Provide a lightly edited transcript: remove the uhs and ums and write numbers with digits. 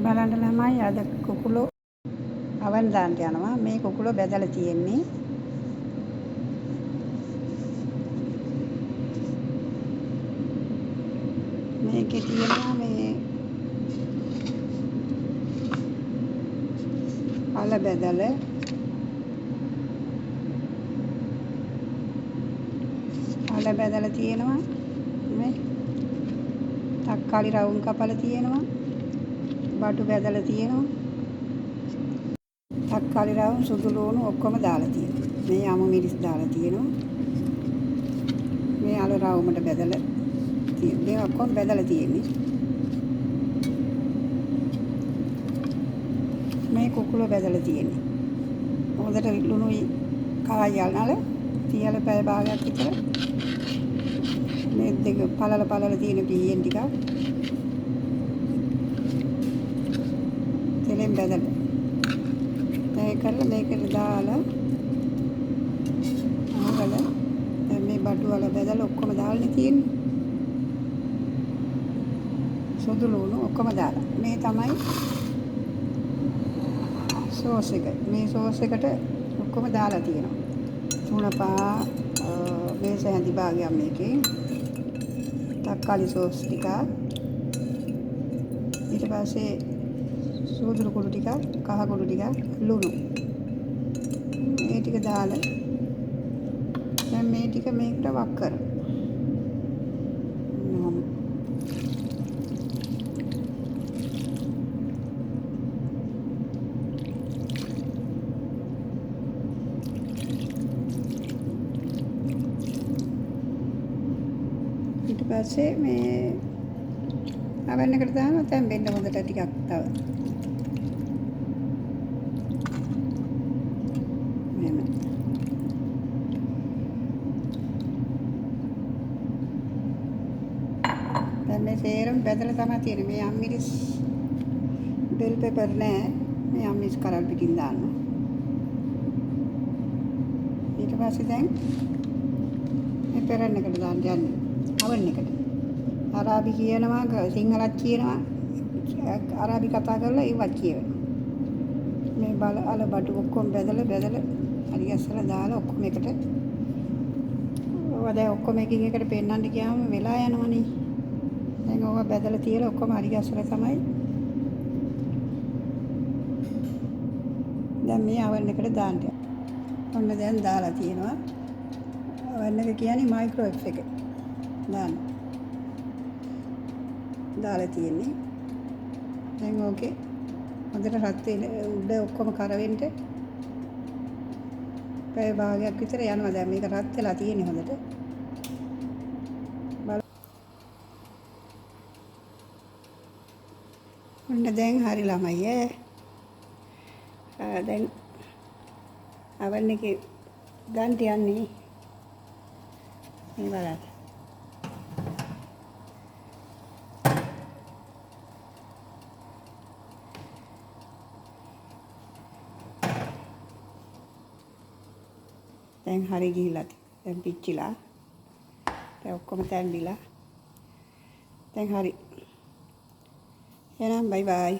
බලන්න ළමයි අද කුකුලෝ අවන් දාන්න යනවා. මේ කුකුලෝ බැදලා තියෙන්නේ. මේකේ තියෙනවා මේ අල බැදලා තියෙනවා. මේ තක්කාලි රවුම් කපලා තියෙනවා. බටු බැදලා තියෙනවා. තක්කාලි රවුම් සුදු ලුණු ඔක්කොම දාලා තියෙනවා. මේ යමු මිරිස් දාලා තියෙනවා. මේ අල රවුමට බැදලා තියෙනවා. මේ ඔක්කොම බැදලා තියෙන්නේ. මේ කුකුලෝ බැදලා තියෙන්නේ. හොඳට ලුණුයි කායල්නල තියලා පැය භාගයක් විතර මේ දෙක පළල තියෙන පීයෙන් ටිකක් තෙලෙන් බැදලා ඒක කරලා මේකට දාලා ආවල දැන් මේ බඩු වල බැදලා ඔක්කොම දාලා තියෙන්නේ. සුදු ලුණු ඔක්කොම දාලා මේ තමයි සෝස් එක. මේ සෝස් එකට ඔක්කොම දාලා තියෙනවා. තුනපා මේස හැඳි භාගයක් මේකේ. තක්කාලි සෝස් ටික. ඊට පස්සේ සෝදුරු කුඩු ටික, කහ කුඩු ටික, ලුණු. මේ ටික දාලා දැන් මේ ටික මේකට වක් කරමු. ඊට පස්සේ මේ අවන් එකට දානවා. තැම්බෙන්න හොඳට ටිකක් තව. මෙහෙම. දැන් මේ සේරම බැදලා තමයි තියෙන්නේ. මේ අම්මිරිස් බෙල් පෙපර් නෑ. මේ අම්මිරිස් කරල් පිටින් දානවා. ඊට පස්සේ දැන් මේ පෙරන්න එකට දාන්න යන්නේ. අවන් එකට. අරාබි කියනවා සිංහලත් කියනවා. අරාබි කතා කරලා ඒවත් කියනවා. මේ බල අල බඩු ඔක්කොම බැදලා හරි ගැස්සලා දාලා ඔක්කොම එකට. ඔවා දැන් ඔක්කොම එකින් එකට පෙන්නන්න ගියාම වෙලා යනවනේ. දැන් ඔවා බැදලා තියලා ඔක්කොම හරි ගැස්සලා තමයි දැන් මේ අවන් එකට දාන්න. ඔන්න දැන් දාලා තියෙනවා. අවන් එක කියන්නේ මයික්‍රෝවේව් එක. දාලා තියෙන්නේ. දැන් ඕකේ හොඳට රත් වෙන උඩ ඔක්කොම කරවෙන්න පැය භාගයක් විතර යනවා. දැන් මේක රත් වෙලා තියෙන්නේ හොඳට. ඔන්න දැන් හරි ළමයි දැන් අවන් එකේ ගන්ට යන්නේ. මේ බලන්න. දැන් හරි ගිහිල්ලා දැන් පිච්චිලා. දැන් ඔක්කොම තැම්බිලා. දැන් හරි. එහෙනම් බයි බයි.